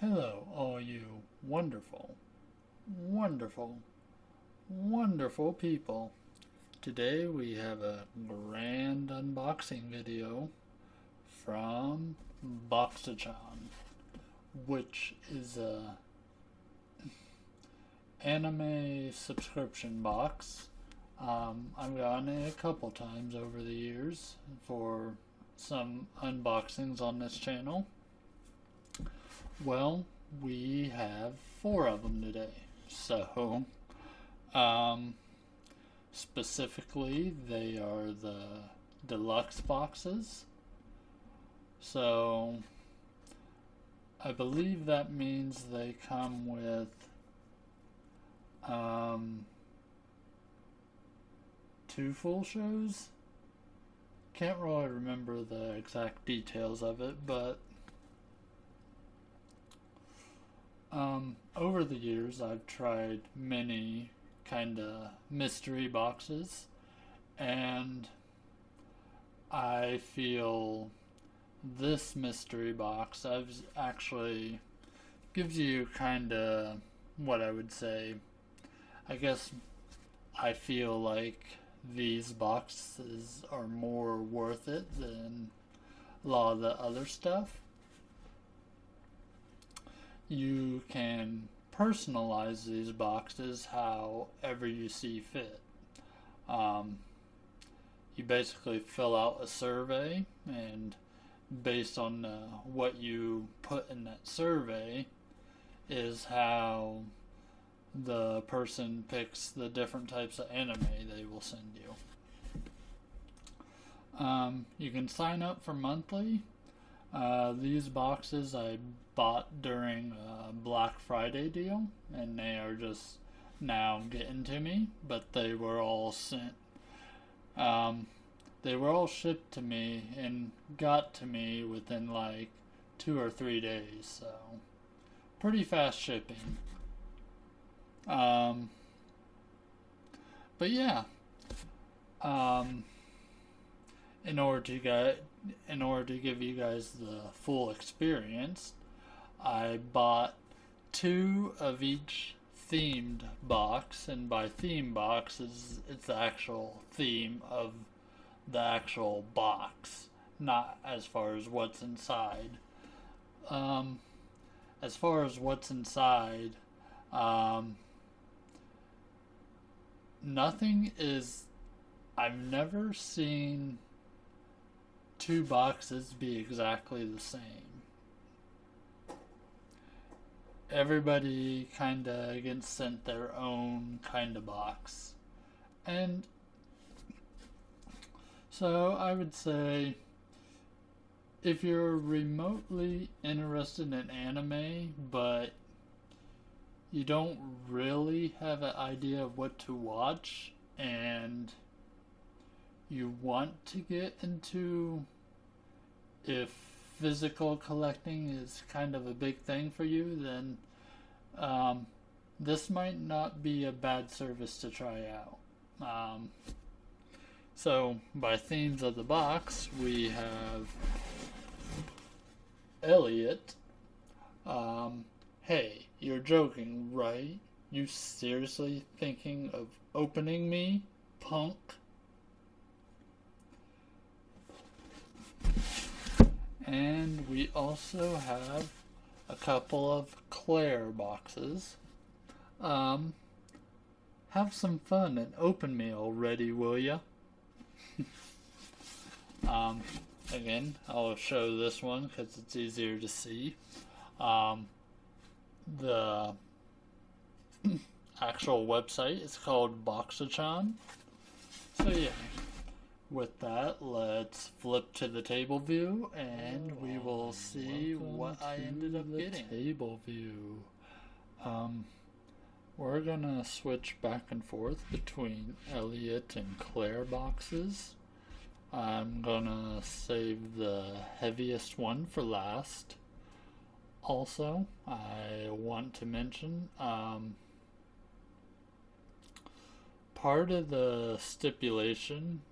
Hello, all you wonderful, wonderful, wonderful people. Today we have a grand unboxing video from Boxuchan, which is a anime subscription box. I've gotten it a couple times over the years for some unboxings on this channel. Well, we have four of them today. So, um, specifically, they are the deluxe boxes. So, I believe that means they come with um, two full shows. Can't really remember the exact details of it, but over the years, I've tried many kind of mystery boxes, and I feel this mystery box I've actually gives you kind of what I would say. I guess I feel like these boxes are more worth it than a lot of the other stuff. You can personalize these boxes however you see fit. Um, you basically fill out a survey, and based on what you put in that survey is how the person picks the different types of anime they will send you. You can sign up for monthly. These boxes I bought during a Black Friday deal, and they are just now getting to me, but they were all sent. They were all shipped to me and got to me within like 2 or 3 days, so pretty fast shipping. But yeah, um, in order to give you guys the full experience, I bought two of each themed box, and by theme box it's the actual theme of the actual box, not as far as what's inside. Um, as far as what's inside, um, nothing is. I've never seen two boxes be exactly the same. Everybody kind of gets sent their own kind of box. And so I would say if you're remotely interested in anime, but you don't really have an idea of what to watch, and you want to get into, if physical collecting is kind of a big thing for you, then this might not be a bad service to try out. So, by themes of the box, we have Elliot. Hey, you're joking, right? You seriously thinking of opening me, punk? And we also have a couple of Claire boxes. Have some fun and open me already, will ya? Again, I'll show this one because it's easier to see. The actual website is called Boxuchan. So yeah. With that, let's flip to the table view, and we will see what I ended up getting. Table view. We're gonna switch back and forth between Elliot and Claire boxes. I'm gonna save the heaviest one for last. Also, I want to mention, part of the stipulation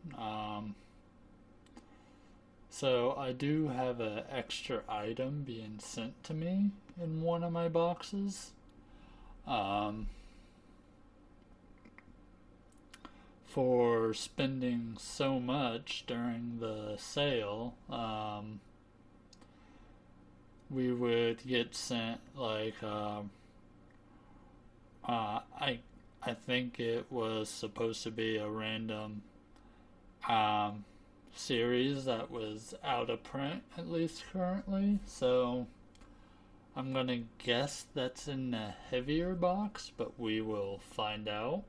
So I do have an extra item being sent to me in one of my boxes. For spending so much during the sale, we would get sent like I think it was supposed to be a random series that was out of print, at least currently. So I'm gonna guess that's in the heavier box, but we will find out.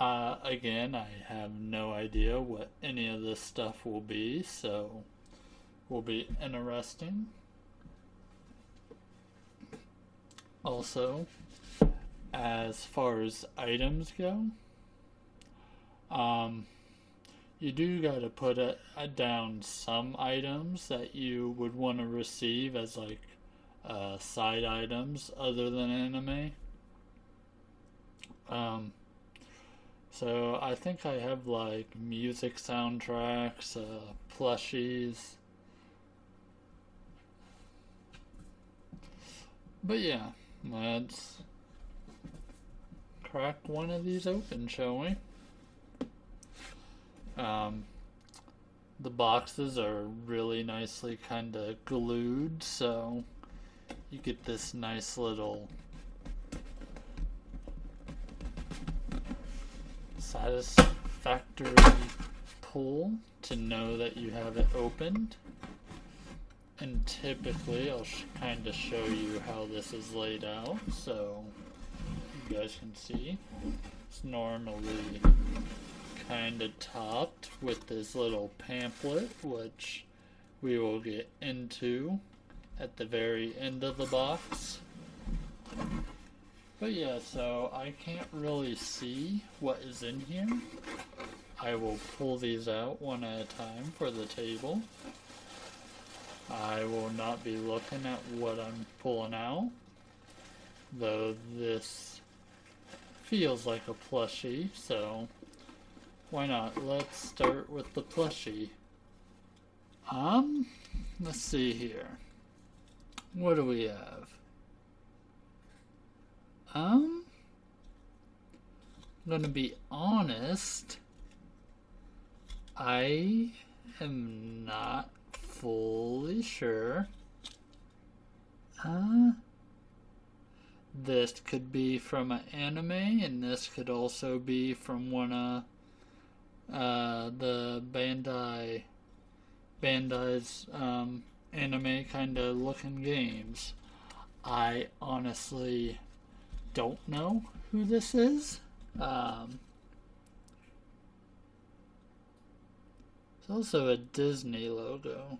Again, I have no idea what any of this stuff will be, so will be interesting. Also, as far as items go, you do gotta put down some items that you would want to receive as like side items other than anime. So I think I have like music soundtracks, plushies. But yeah, let's crack one of these open, shall we? The boxes are really nicely kind of glued, so you get this nice little satisfactory pull to know that you have it opened. And typically I'll kind of show you how this is laid out so you guys can see. It's normally kind of topped with this little pamphlet, which we will get into at the very end of the box. But yeah, so I can't really see what is in here. I will pull these out one at a time for the table. I will not be looking at what I'm pulling out, though this feels like a plushie, so why not? Let's start with the plushie. Let's see here. What do we have? I'm gonna be honest, I am not fully sure. This could be from an anime, and this could also be from one of the Bandai's anime kind of looking games. I honestly don't know who this is. It's also a Disney logo.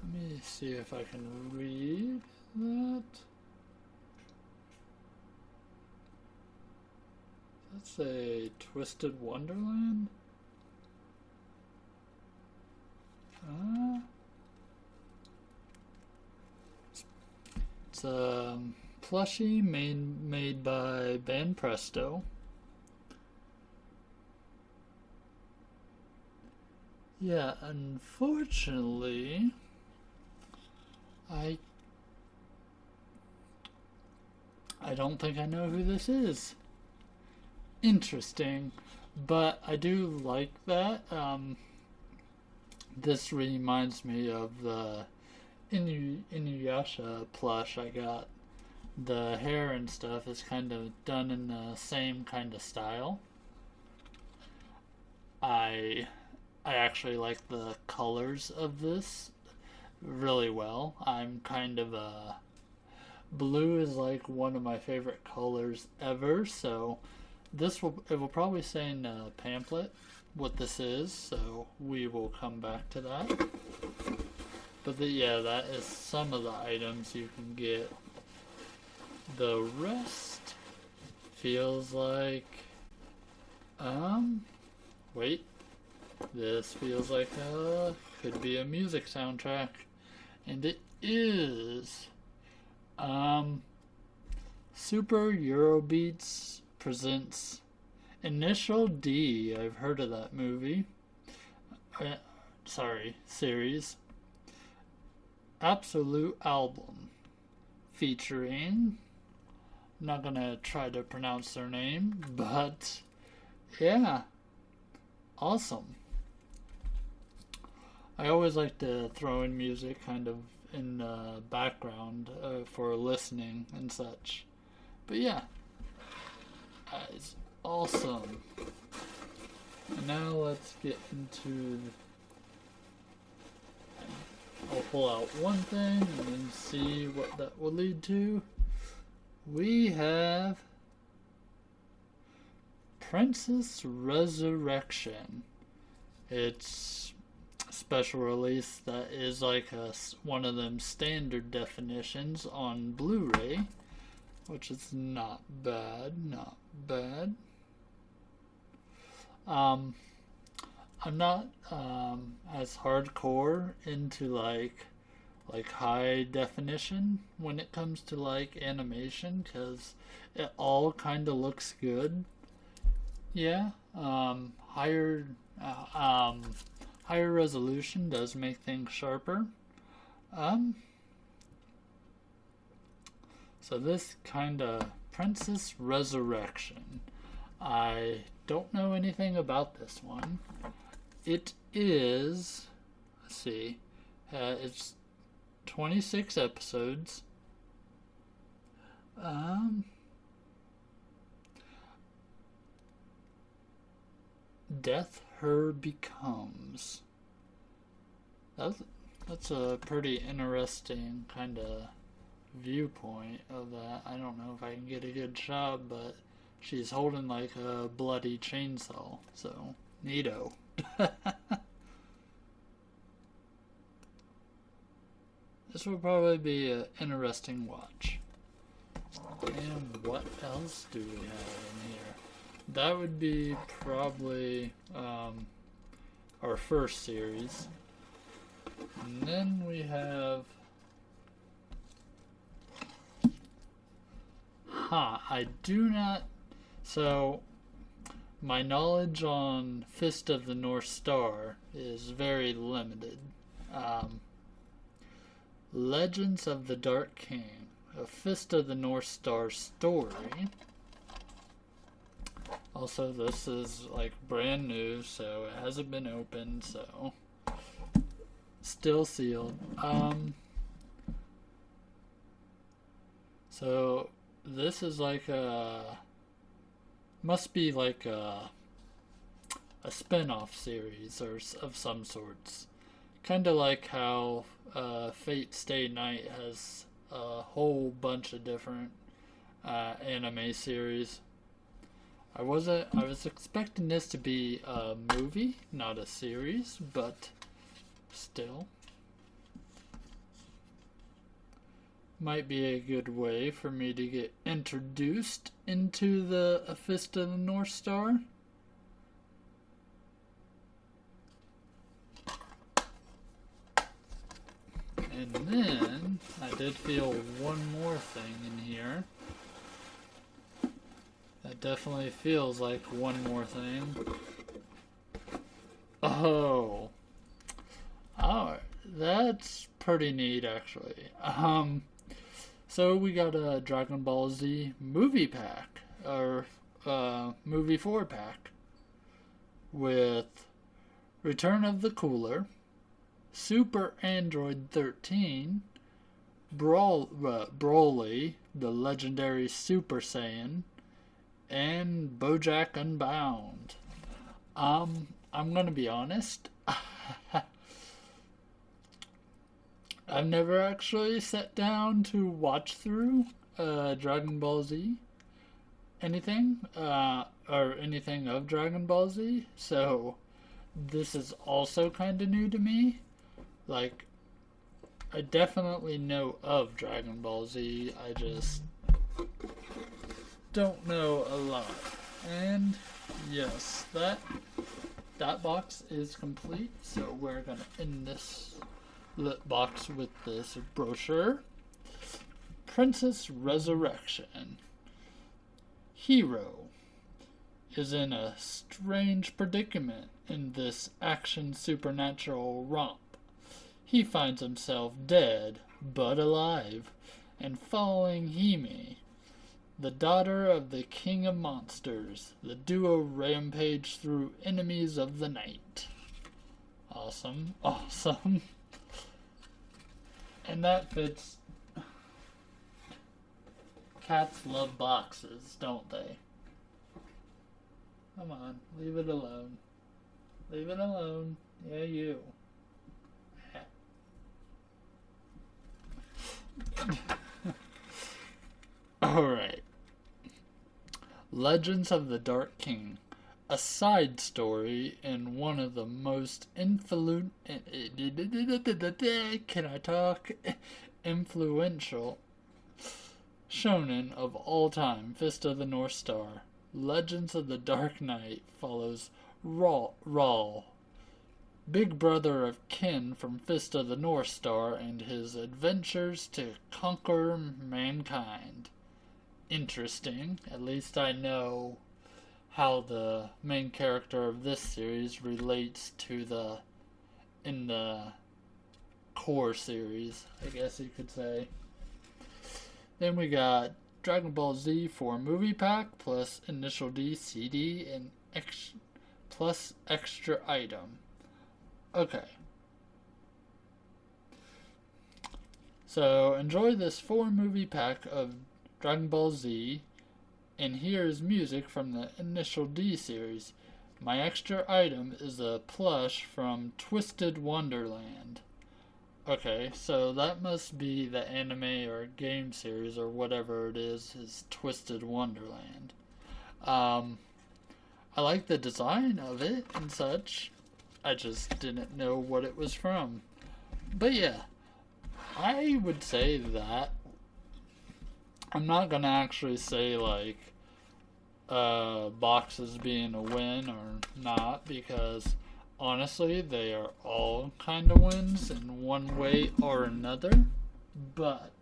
Let me see if I can read that. That's a Twisted Wonderland? It's a plushie made by Ban Presto. Yeah, unfortunately, I don't think I know who this is. Interesting, but I do like that. This reminds me of the Inuyasha plush I got. The hair and stuff is kind of done in the same kind of style. I actually like the colors of this really well. I'm kind of a... Blue is like one of my favorite colors ever, so it will probably say in the pamphlet what this is, so we will come back to that. But yeah, that is some of the items you can get. The rest feels like... wait. This feels like could be a music soundtrack. And it is. Super Eurobeats presents Initial D. I've heard of that movie. series, Absolute Album, featuring, I'm not gonna try to pronounce their name, but yeah, awesome. I always like to throw in music kind of in the background for listening and such. But yeah, it's awesome. And now let's get into. I'll pull out one thing and then see what that will lead to. We have Princess Resurrection. It's a special release that is like one of them standard definitions on Blu-ray, which is not bad, not bad. I'm not as hardcore into like high definition when it comes to like animation, because it all kind of looks good. Yeah, higher resolution does make things sharper. So this kind of Princess Resurrection, I don't know anything about this one. It is, let's see, it's 26 episodes. Death Her Becomes. That's a pretty interesting kind of viewpoint of that. I don't know if I can get a good shot, but she's holding like a bloody chainsaw, so neato. This will probably be an interesting watch. And what else do we have in here? That would be probably our first series. And then we have... I do not... So, my knowledge on Fist of the North Star is very limited. Legends of the Dark King, a Fist of the North Star story. Also, this is like brand new, so it hasn't been opened, so still sealed. So this is like must be like a spin-off series or of some sorts. Kind of like how Fate Stay Night has a whole bunch of different anime series. I was expecting this to be a movie, not a series, but still. Might be a good way for me to get introduced into the Fist of the North Star. And then, I did feel one more thing in here. That definitely feels like one more thing. Oh, that's pretty neat, actually. So we got a Dragon Ball Z movie pack, or movie 4-pack, with Return of the Cooler, Super Android 13, Broly, the legendary Super Saiyan, and BoJack Unbound. I'm gonna be honest. I've never actually sat down to watch through Dragon Ball Z anything, or anything of Dragon Ball Z, so this is also kind of new to me. Like, I definitely know of Dragon Ball Z, I just don't know a lot. And yes, that box is complete, so we're gonna end this lit box with this brochure. Princess Resurrection. Hero is in a strange predicament in this action supernatural romp. He finds himself dead, but alive, and following Hime, the daughter of the King of Monsters. The duo rampage through enemies of the night. Awesome, awesome. And that fits. Cats love boxes, don't they? Come on, leave it alone. Leave it alone. Yeah, you. Alright. Legends of the Dark King. A side story in one of the most influential shonen of all time, Fist of the North Star. Legends of the Dark Knight follows Raul, big brother of Ken from Fist of the North Star, and his adventures to conquer mankind. Interesting. At least I know how the main character of this series relates to in the core series, I guess you could say. Then we got Dragon Ball Z 4 movie pack plus Initial D CD and plus extra item. Okay. So enjoy this 4 movie pack of Dragon Ball Z, and here is music from the Initial D series. My extra item is a plush from Twisted Wonderland. Okay, so that must be the anime or game series or whatever it is Twisted Wonderland. I like the design of it and such. I just didn't know what it was from. But yeah, I would say that. I'm not gonna actually say like boxes being a win or not, because honestly they are all kind of wins in one way or another. But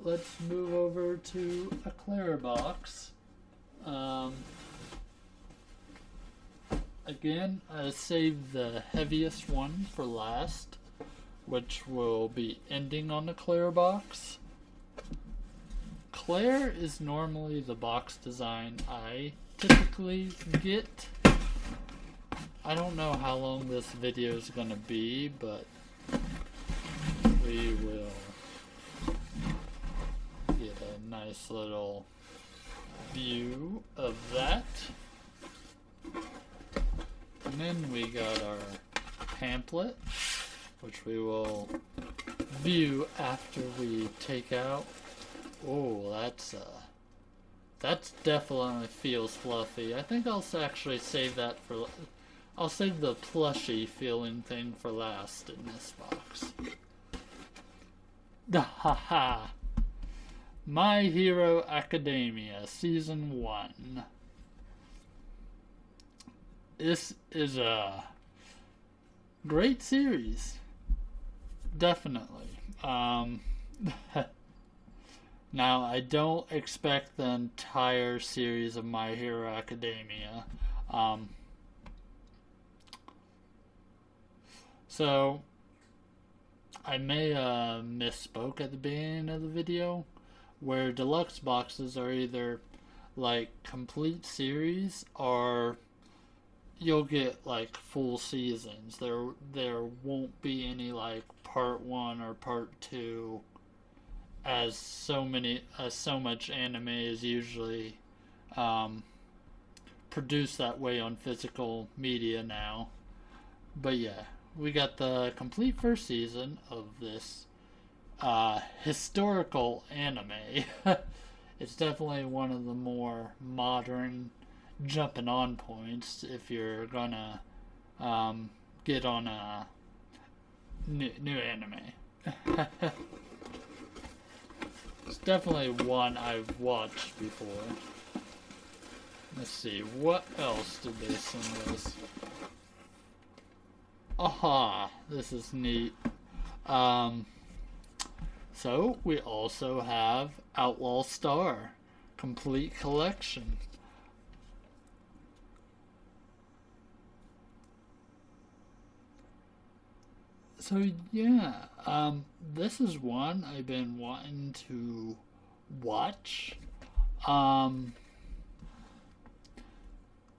let's move over to a clear box. Again, I saved the heaviest one for last, which will be ending on the clear box. Claire is normally the box design I typically get. I don't know how long this video is going to be, but we will get a nice little view of that. And then we got our pamphlet, which we will view after we take out. Oh, that's definitely feels fluffy. I think I'll actually save that for. I'll save the plushy feeling thing for last in this box. Ha ha! My Hero Academia Season 1. This is a great series. Definitely. Now, I don't expect the entire series of My Hero Academia. So, I may misspoke at the beginning of the video, where deluxe boxes are either like complete series or you'll get like full seasons. There won't be any like part 1 or part 2, as so much anime is usually produced that way on physical media now. But yeah, we got the complete first season of this historical anime. It's definitely one of the more modern jumping on points if you're gonna get on a new anime. It's definitely one I've watched before. Let's see, what else did they send us? Aha, this is neat. So, we also have Outlaw Star, complete collection. So yeah, this is one I've been wanting to watch. Um,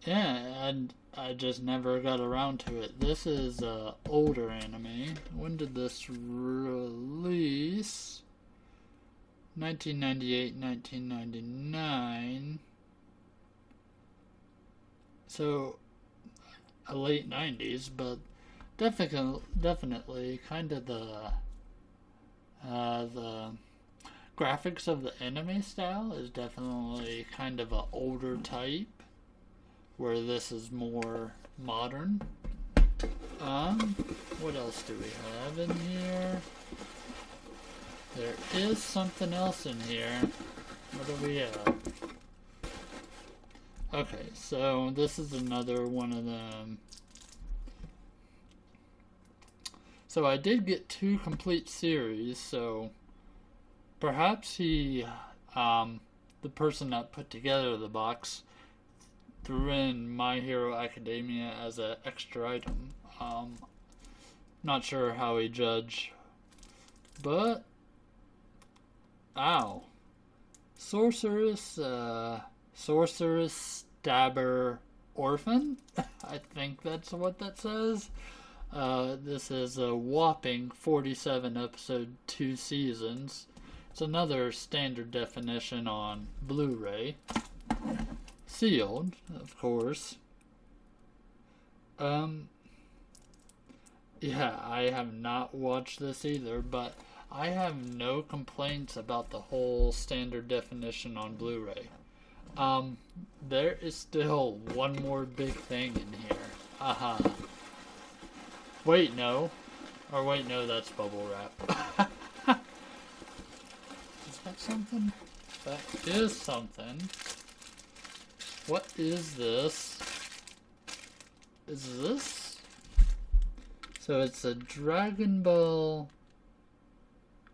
yeah, and I just never got around to it. This is older anime. When did this release? 1998, 1999. So, a late 90s, but definitely kind of the graphics of the anime style is definitely kind of an older type, where this is more modern. What else do we have in here? There is something else in here. What do we have? Okay, so this is another one of them. So I did get 2 complete series, so perhaps the person that put together the box threw in My Hero Academia as an extra item. Not sure how he judged, but ow, sorceress stabber orphan. I think that's what that says. This is a whopping 47 episode, 2 seasons. It's another standard definition on Blu-ray. Sealed, of course. Yeah, I have not watched this either, but I have no complaints about the whole standard definition on Blu-ray. There is still one more big thing in here. Wait, no. Or wait, no, that's bubble wrap. Is that something? That is something. What is this? Is this? So it's a Dragon Ball.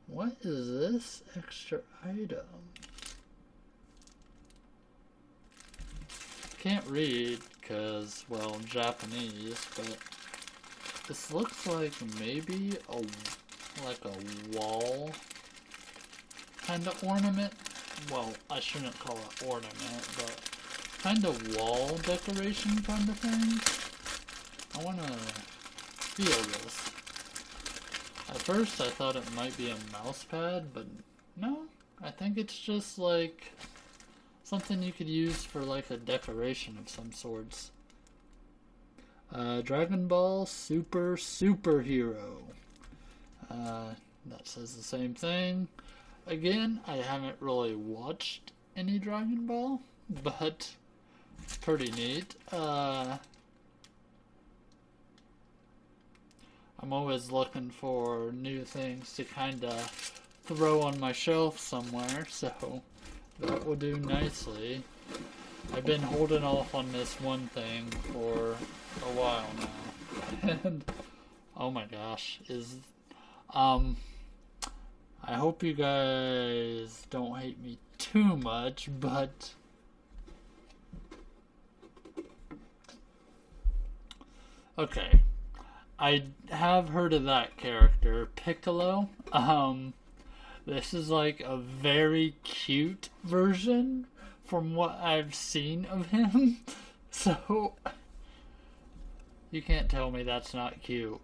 What is this extra item? Can't read because, well, Japanese, but this looks like maybe a wall kind of ornament. Well, I shouldn't call it ornament, but kind of wall decoration kind of thing. I want to feel this. At first I thought it might be a mouse pad, but no, I think it's just like something you could use for like a decoration of some sorts. Dragon Ball Superhero. That says the same thing. Again, I haven't really watched any Dragon Ball, but pretty neat. I'm always looking for new things to kind of throw on my shelf somewhere, so that will do nicely. I've been holding off on this one thing for a while now, and oh my gosh, I hope you guys don't hate me too much, but okay. I have heard of that character, Piccolo. This is like a very cute version from what I've seen of him. So, you can't tell me that's not cute.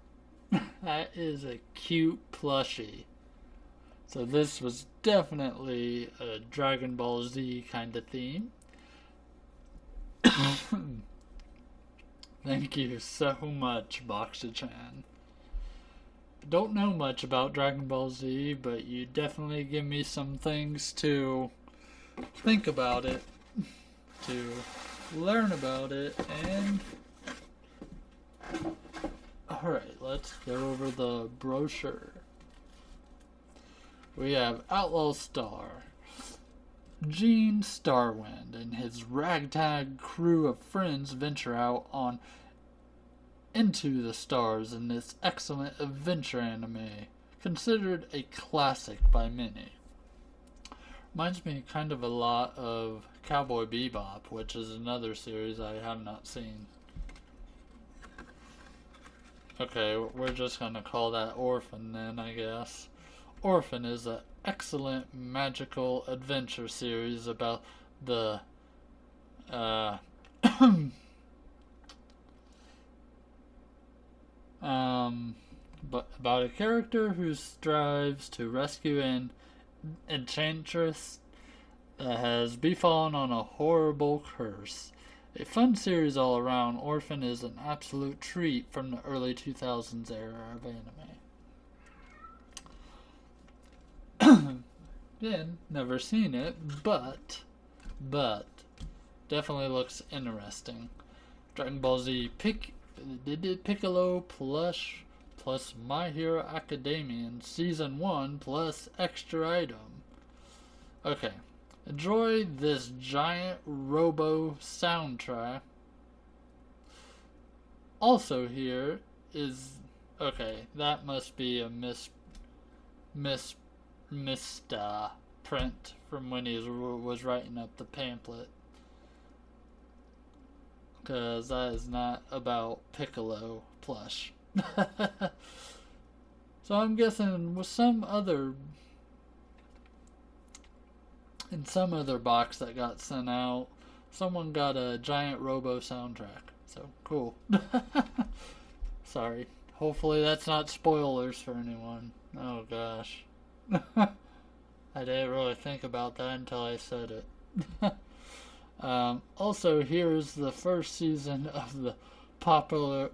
That is a cute plushie. So this was definitely a Dragon Ball Z kind of theme. Thank you so much, Boxuchan. Don't know much about Dragon Ball Z, but you definitely give me some things to think about it, to learn about it, and alright, let's go over the brochure. We have Outlaw Star. Gene Starwind and his ragtag crew of friends venture out on into the stars in this excellent adventure anime, considered a classic by many. Reminds me kind of a lot of Cowboy Bebop, which is another series I have not seen. Okay, we're just gonna call that Orphan then, I guess. Orphan is an excellent magical adventure series about the uh, but about a character who strives to rescue an enchantress that has befallen on a horrible curse. A fun series all around, Orphan is an absolute treat from the early 2000s era of anime. Again, never seen it, but definitely looks interesting. Dragon Ball Z Piccolo plush plus My Hero Academia in Season 1 plus extra item. Okay. Enjoy this giant robo soundtrack. Also here is... Okay, that must be a missed print from when he was writing up the pamphlet. Because that is not about Piccolo plush. So I'm guessing with some other... In some other box that got sent out, someone got a giant robo soundtrack. So, cool. Sorry. Hopefully that's not spoilers for anyone. Oh gosh. I didn't really think about that until I said it. Also, here's the first season of the popular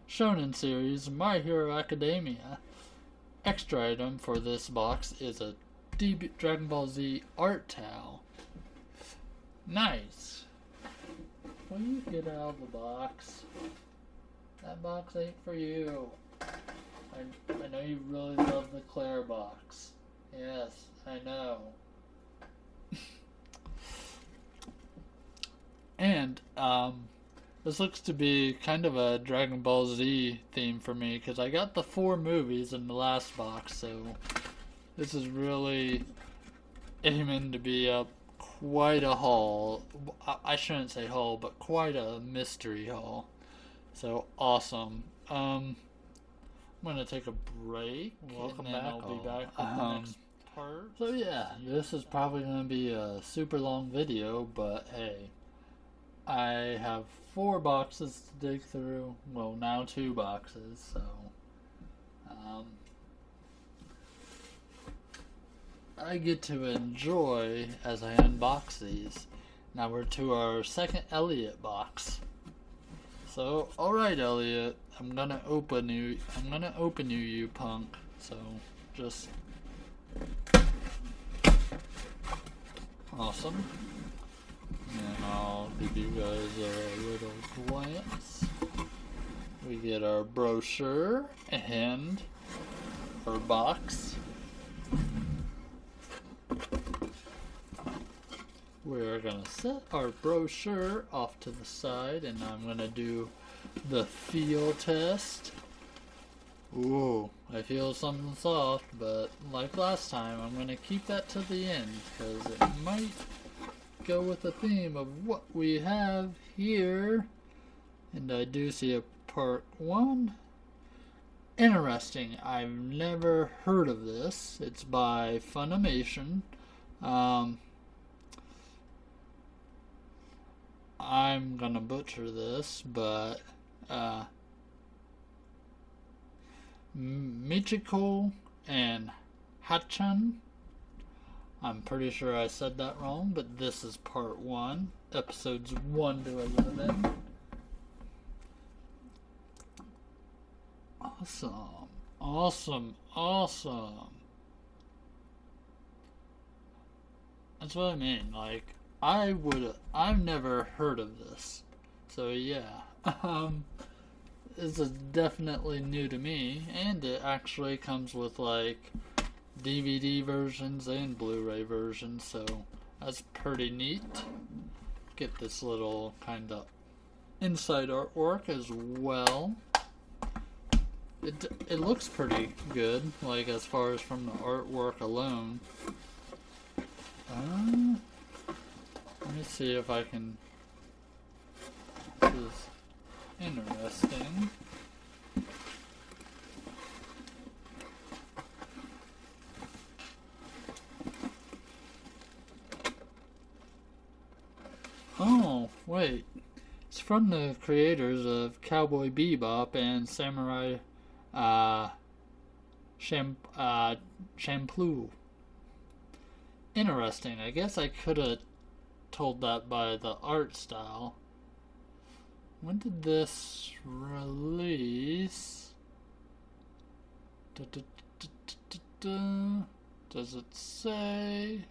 shonen series, My Hero Academia. Extra item for this box is a Dragon Ball Z art towel. Nice. Will you get out of the box? That box ain't for you. I know you really love the Claire box. Yes, I know. And, this looks to be kind of a Dragon Ball Z theme for me, because I got the 4 movies in the last box, so this is really aiming to be a quite a haul. I shouldn't say haul, but quite a mystery haul. So awesome. I'm gonna take a break. Welcome and then back. I'll be back for the next part. So yeah, this is probably gonna be a super long video, but hey, I have 4 boxes to dig through. Well, now 2 boxes. So I get to enjoy as I unbox these. Now we're to our second Elliot box. So, alright Elliot, I'm gonna open you, you punk. So, just... Awesome. And I'll give you guys a little glance. We get our brochure and our box. We're gonna set our brochure off to the side, and I'm gonna do the feel test. Ooh, I feel something soft, but like last time, I'm gonna keep that to the end, because it might go with the theme of what we have here. And I do see a part 1. Interesting, I've never heard of this. It's by Funimation. I'm gonna butcher this, but Michiko and Hachan. I'm pretty sure I said that wrong, but this is part 1, episodes 1 to 11. Awesome, awesome, awesome. That's what I mean, like, I've never heard of this. So yeah, this is definitely new to me, and it actually comes with like DVD versions and Blu-ray versions, so that's pretty neat. Get this little kind of inside artwork as well. It looks pretty good, like as far as from the artwork alone. Let me see if I can... This is interesting. Oh, wait. It's from the creators of Cowboy Bebop and Samurai uh, Champloo. Interesting. I guess I could have told that by the art style. When did this release? Does it say?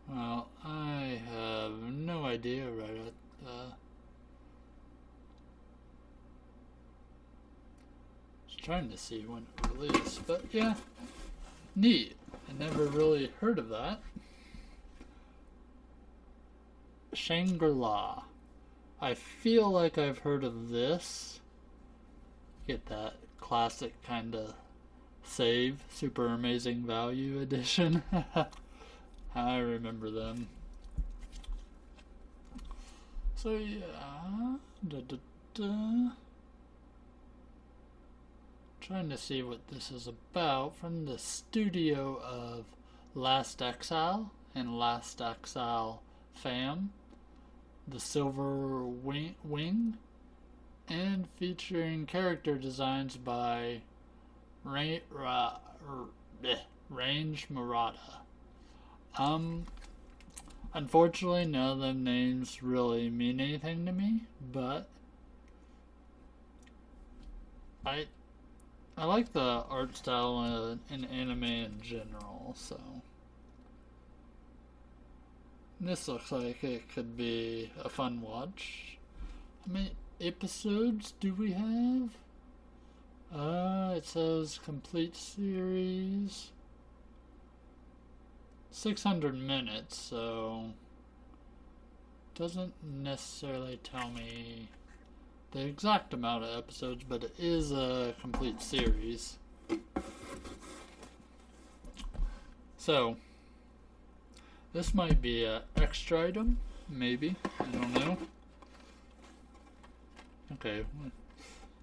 Well, I have no idea right at just trying to see when it released, but yeah, neat. I never really heard of that. Shangri-La. I feel like I've heard of this. Get that classic kind of save, super amazing value edition. I remember them. So yeah, trying to see what this is about. From the studio of Last Exile and Last Exile Fam, The Silver Wing, and featuring character designs by Range Murata. Unfortunately, none of them names really mean anything to me, but I like the art style in anime in general, so this looks like it could be a fun watch. How many episodes do we have? It says complete series. 600 minutes, so doesn't necessarily tell me the exact amount of episodes, but it is a complete series. So this might be an extra item, maybe, I don't know. Okay,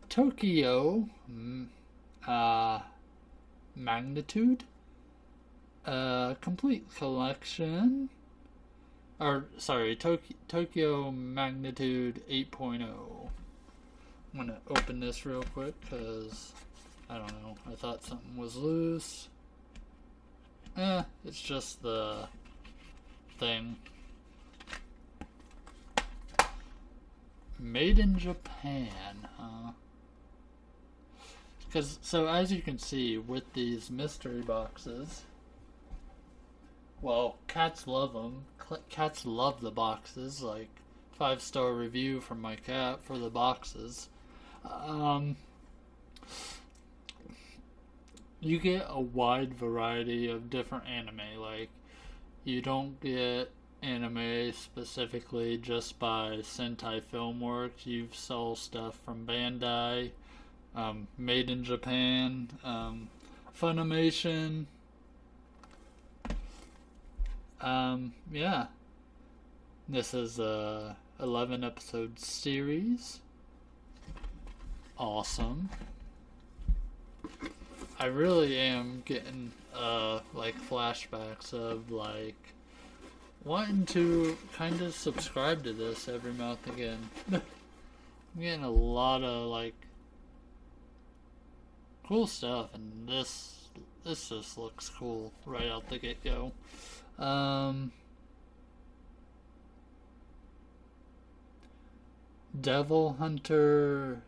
Tokyo Magnitude, complete collection, or sorry, Tokyo Magnitude 8.0. I'm gonna open this real quick because I don't know, I thought something was loose. It's just the thing. Made in Japan, huh? Because, so as you can see with these mystery boxes, well, cats love them. Cats love the boxes. Like 5-star review from my cat for the boxes. You get a wide variety of different anime. Like, you don't get anime specifically just by Sentai Filmworks. You sell stuff from Bandai, Made in Japan, Funimation. Yeah. This is a 11 episode series. Awesome. I really am getting like flashbacks of like wanting to kind of subscribe to this every month again. I'm getting a lot of like cool stuff, and this just looks cool right out the get go. Devil Hunter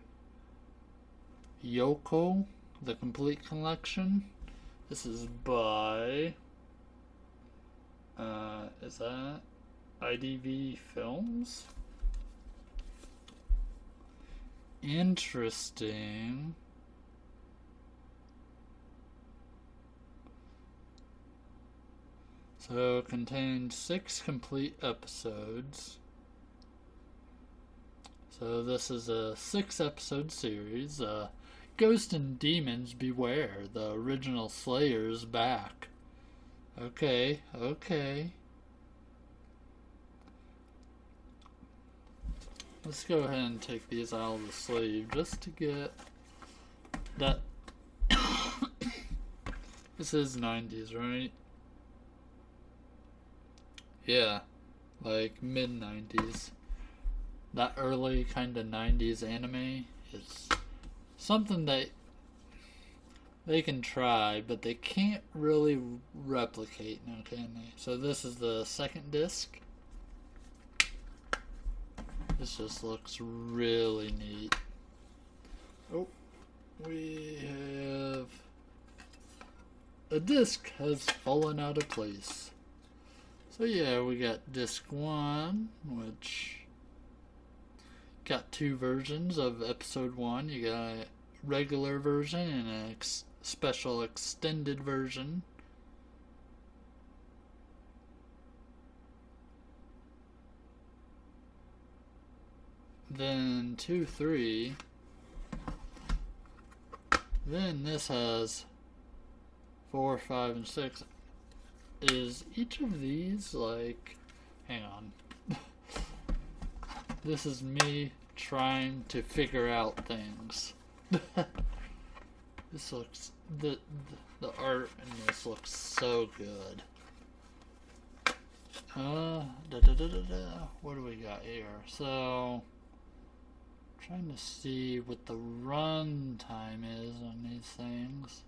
Yoko, the complete collection. This is by is that IDV Films? Interesting. So it contains 6 complete episodes. So this is a 6-episode series. Ghost and Demons Beware. The original Slayer is back. Okay. Let's go ahead and take these out of the sleeve just to get that. This is 90s, right? yeah, like mid-90s. That early kind of 90s anime is something that they can try, but they can't really replicate, now can they? So this is the second disc. This just looks really neat. Oh, we have... a disc has fallen out of place. So yeah, we got disc 1, which got two versions of episode 1. You got a regular version and a special extended version. Then 2, 3. Then this has 4, 5, and 6. Is each of these like... hang on. This is me trying to figure out things. This looks... The art in this looks so good. What do we got here? So... trying to see what the run time is on these things.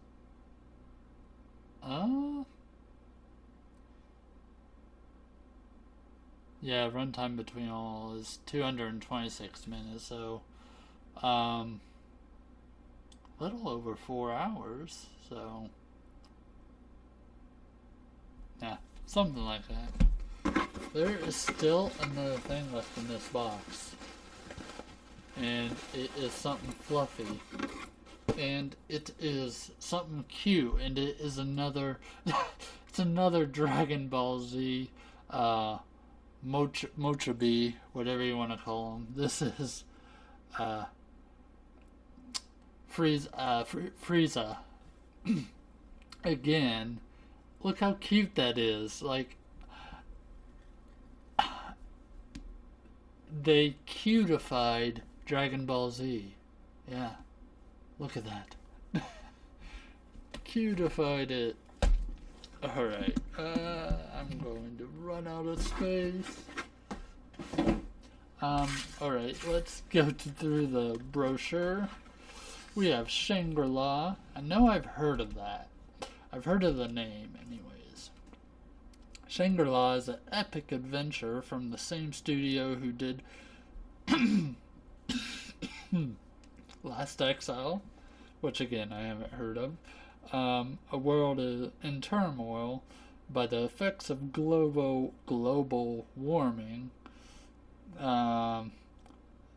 Yeah, runtime between all is 226 minutes, so a little over 4 hours, so yeah, something like that. There is still another thing left in this box, and it is something fluffy, and it is something cute, and it is another it's another Dragon Ball Z Mochabi, whatever you want to call them. This is Frieza. Again, look how cute that is. Like, they cutified Dragon Ball Z. Yeah, look at that. Cutified it. Alright, I'm going to run out of space. Alright, let's go through the brochure. We have Shangri-La. I know I've heard of that. I've heard of the name, anyways. Shangri-La is an epic adventure from the same studio who did Last Exile, which again I haven't heard of. A world in turmoil by the effects of global warming.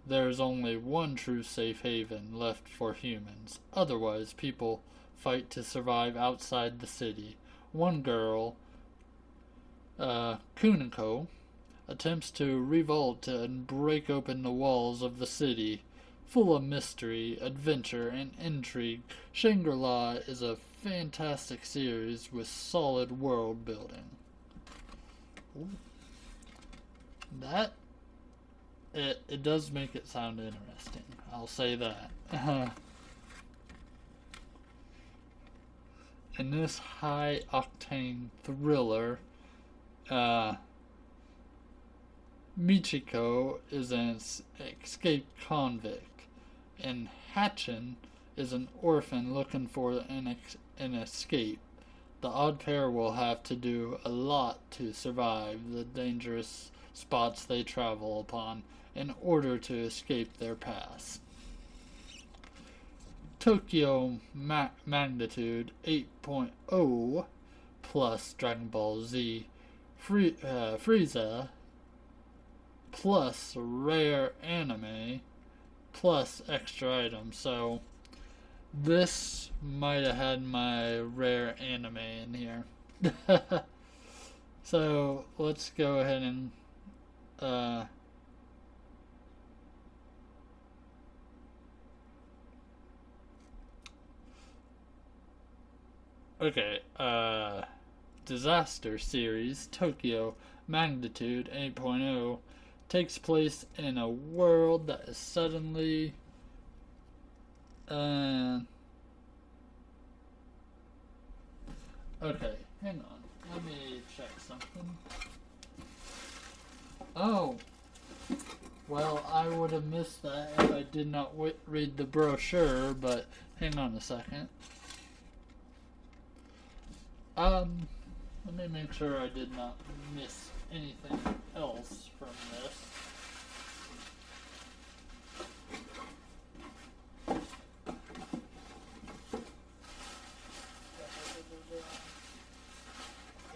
There's only one true safe haven left for humans. Otherwise, people fight to survive outside the city. One girl, Kuniko, attempts to revolt and break open the walls of the city. Full of mystery, adventure, and intrigue, Shangri-La is a fantastic series with solid world building. Ooh. It does make it sound interesting. I'll say that. In this high-octane thriller, Michiko is an escaped convict, and Hatchin is an orphan looking for an escape. The odd pair will have to do a lot to survive the dangerous spots they travel upon in order to escape their past. Tokyo Magnitude 8.0 plus Dragon Ball Z Frieza plus rare anime plus extra items. So this might have had my rare anime in here. So let's go ahead and okay, Disaster Series Tokyo Magnitude 8.0 takes place in a world that is suddenly okay, hang on. Let me check something. Oh, well, I would have missed that if I did not read the brochure, but hang on a second. Let me make sure I did not miss anything else from this.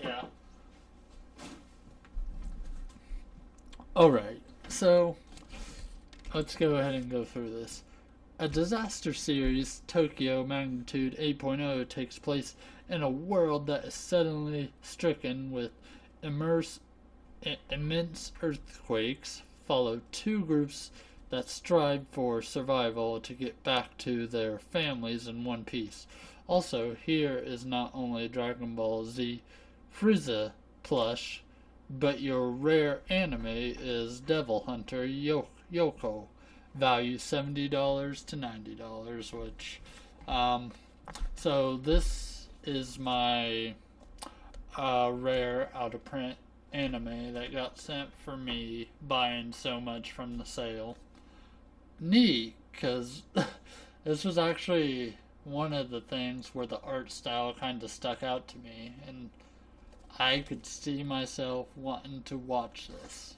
Yeah. Alright, so let's go ahead and go through this. A disaster series, Tokyo magnitude 8.0, takes place in a world that is suddenly stricken with immense earthquakes. Follow two groups that strive for survival to get back to their families in one piece. Also, here is not only Dragon Ball Z Frieza plush, but your rare anime is Devil Hunter Yoko. Value $70 to $90, which, so this is my rare out of print anime that got sent for me buying so much from the sale. Neat, because this was actually one of the things where the art style kind of stuck out to me, and I could see myself wanting to watch this.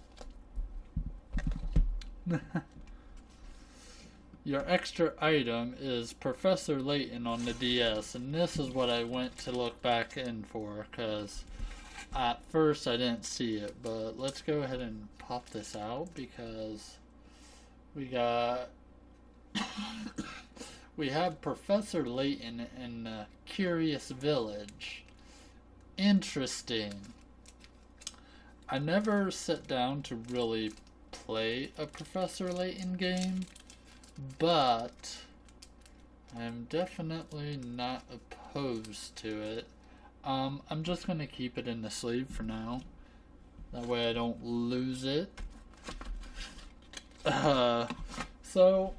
Your extra item is Professor Layton on the DS, and this is what I went to look back in for, because at first I didn't see it, but let's go ahead and pop this out, because we got we have Professor Layton in the Curious Village. Interesting. I never sat down to really play a Professor Layton game, but I'm definitely not opposed to it. I'm just gonna keep it in the sleeve for now. That way I don't lose it. So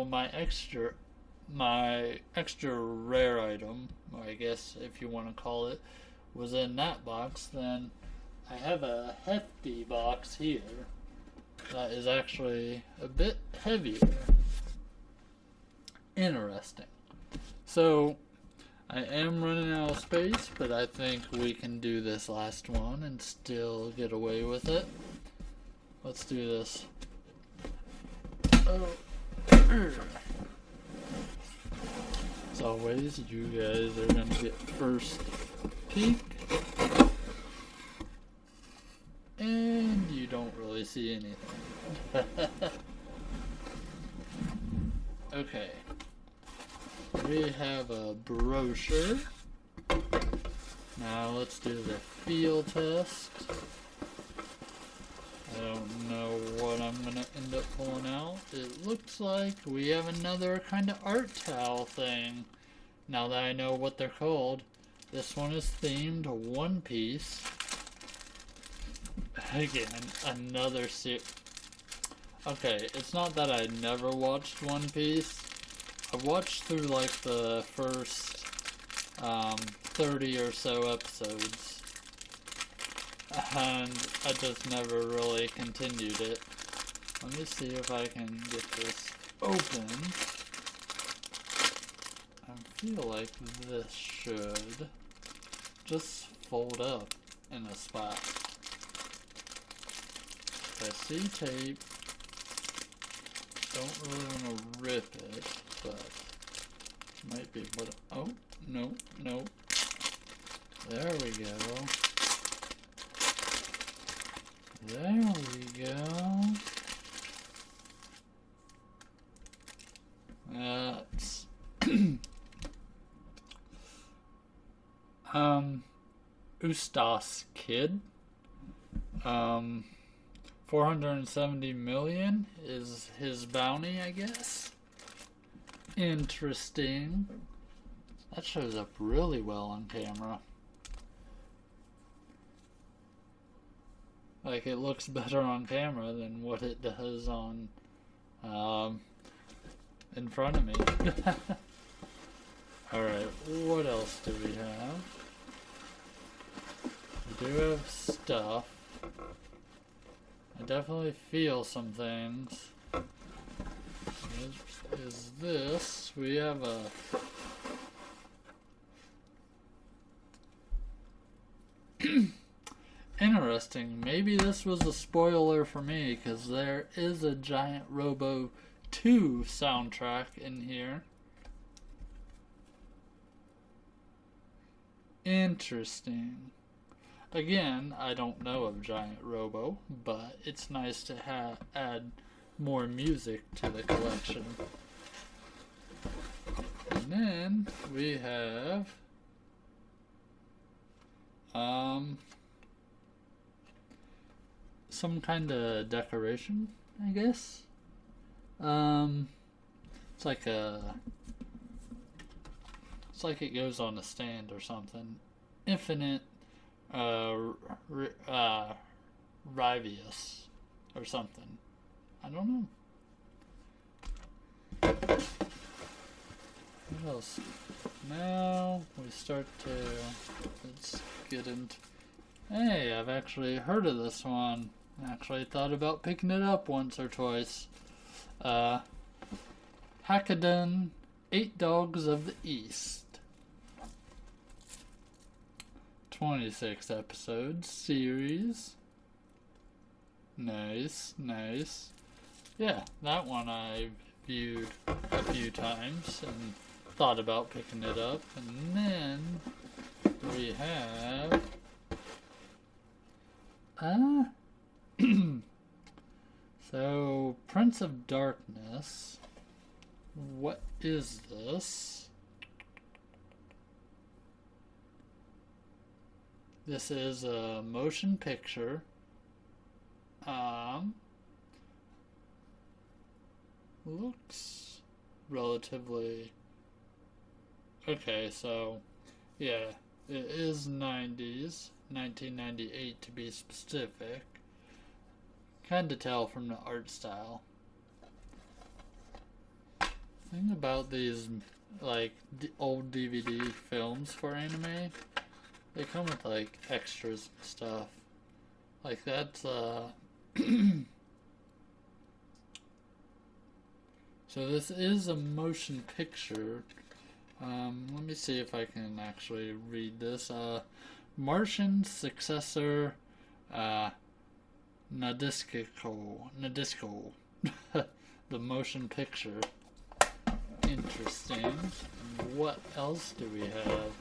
my extra rare item, or I guess if you want to call it, was in that box. Then I have a hefty box here that is actually a bit heavier. Interesting. So I am running out of space, but I think we can do this last one and still get away with it. Let's do this. As always, you guys are going to get first peek. And you don't really see anything. Okay. We have a brochure. Now let's do the feel test. I don't know what I'm going to end up pulling out. It looks like we have another kind of art towel thing. Now that I know what they're called. This one is themed One Piece. Again, another Okay, it's not that I never watched One Piece. I watched through like the first 30 or so episodes. And I just never really continued it. Let me see if I can get this open. I feel like this should just fold up in a spot. I see tape. Don't really want to rip it, but might be able to. Oh, no. There we go. There we go. That's Ustas Kid. 470 million is his bounty, I guess. Interesting. That shows up really well on camera. Like, it looks better on camera than what it does on in front of me. Alright, what else do we have? We do have stuff. I definitely feel some things. Is this? We have a... Interesting. Maybe this was a spoiler for me, because there is a Giant Robo 2 soundtrack in here. Interesting. Again, I don't know of Giant Robo, but it's nice to add more music to the collection. And then we have some kind of decoration, I guess. It's like it goes on a stand or something. Infinite Rivius or something. I don't know. What else? Now we start to... Let's get into... Hey, I've actually heard of this one. Actually thought about picking it up once or twice. Hackathon, 8 Dogs of the East. 26 episodes series. Nice, nice. Yeah, that one I viewed a few times and thought about picking it up. And then we have so Prince of Darkness. What is this? This is a motion picture. Looks relatively okay, so yeah, it is 90s, 1998 to be specific. Kinda tell from the art style. Thing about these, like, old DVD films for anime, they come with, like, extras and stuff. Like, that's, So this is a motion picture. Let me see if I can actually read this. Martian successor, Nadisco. The motion picture. Interesting. What else do we have?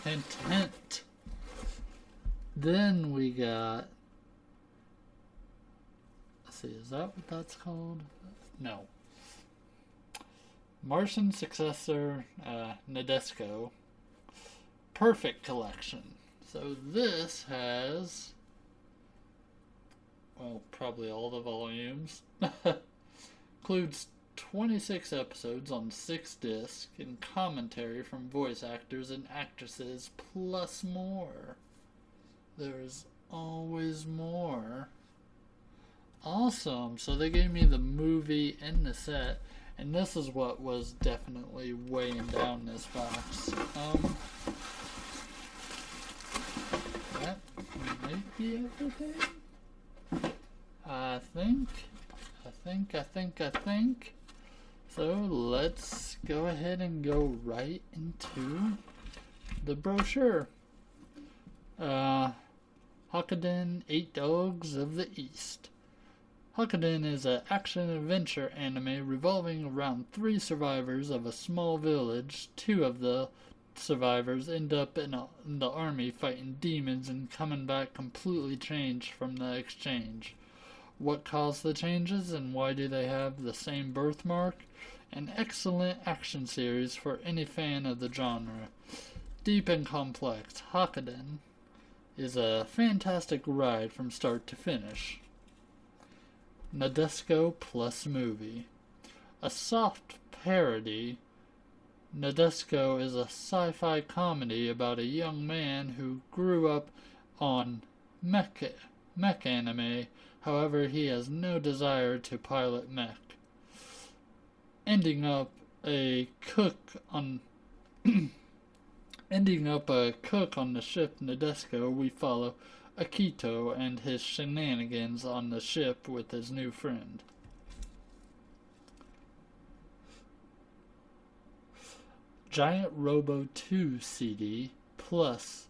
Hint, hint. Then we got... Let's see, is that what that's called? No. Martian successor, Nadesco. Perfect collection. So this has... well, probably all the volumes. Includes 26 episodes on 6 discs and commentary from voice actors and actresses, plus more. There's always more. Awesome. So they gave me the movie and the set, and this is what was definitely weighing down this box. That might be everything. I think. So let's go ahead and go right into the brochure. Hackathon, 8 Dogs of the East. Hackathon is an action-adventure anime revolving around 3 survivors of a small village. 2 of the survivors end up in the army fighting demons and coming back completely changed from the exchange. What caused the changes and why do they have the same birthmark? An excellent action series for any fan of the genre. Deep and complex, Hackathon is a fantastic ride from start to finish. Nadesco plus movie. A soft parody, Nadesco is a sci-fi comedy about a young man who grew up on mech anime. However, he has no desire to pilot mech, ending up a cook on ending up a cook on the ship Nadesco, we follow Akito and his shenanigans on the ship with his new friend. Giant Robo 2 CD plus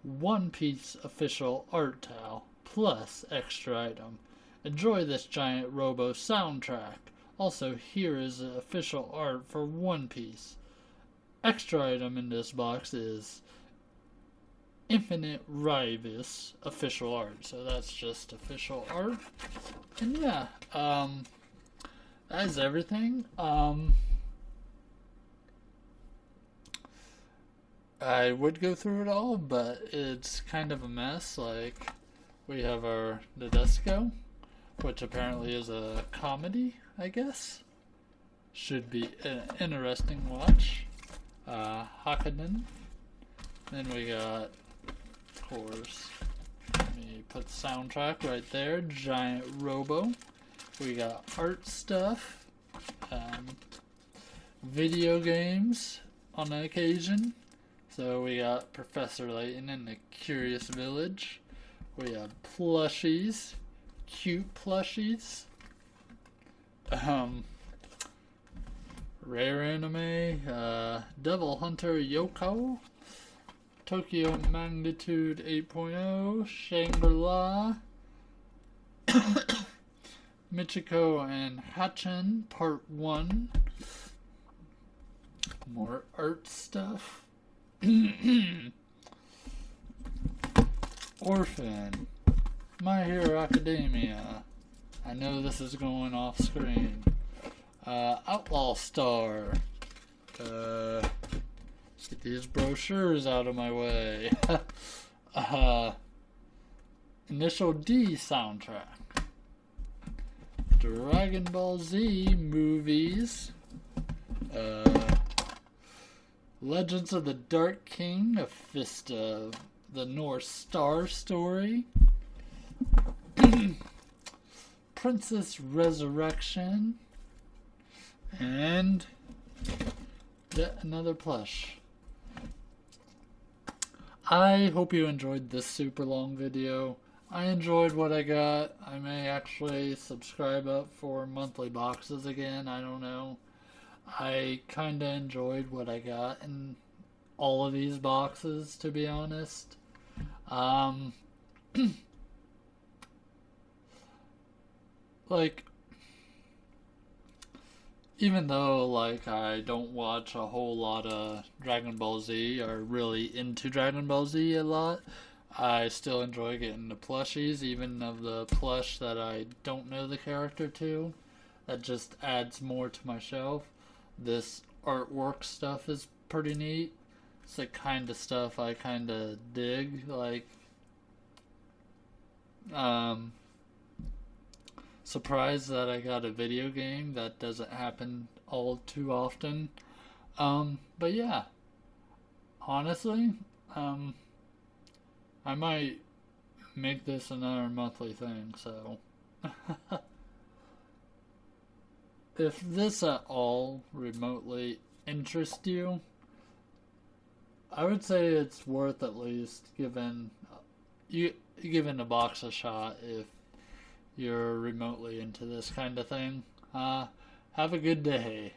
One Piece official art towel plus extra item. Enjoy this Giant Robo soundtrack. Also, here is the official art for One Piece. Extra item in this box is Infinite Rivus official art. So that's just official art. And yeah, that is everything. I would go through it all, but it's kind of a mess. Like, we have our Nadesco, which apparently is a comedy, I guess. Should be an interesting watch. Hakunin. Then we got, of course, let me put the soundtrack right there. Giant Robo. We got art stuff. Video games on occasion. So we got Professor Layton in the Curious Village. We have plushies. Cute plushies. Rare anime. Devil Hunter Yoko. Tokyo Magnitude 8.0. Shangri-La. Michiko and Hachin Part 1. More art stuff. Orphan. My Hero Academia. I know this is going off screen. Outlaw Star. Get these brochures out of my way. Initial D soundtrack. Dragon Ball Z movies. Legends of the Dark King, A Fist of the North Star story. Princess Resurrection. And yet another plush. I hope you enjoyed this super long video. I enjoyed what I got. I may actually subscribe up for monthly boxes again. I don't know. I kind of enjoyed what I got in all of these boxes, to be honest. Like, even though, like, I don't watch a whole lot of Dragon Ball Z, or really into Dragon Ball Z a lot, I still enjoy getting the plushies, even of the plush that I don't know the character to. That just adds more to my shelf. This artwork stuff is pretty neat. It's the kind of stuff I kind of dig. Like, surprised that I got a video game. That doesn't happen all too often. But yeah, honestly, I might make this another monthly thing, so if this at all remotely interests you, I would say it's worth at least giving the box a shot if you're remotely into this kind of thing. Have a good day.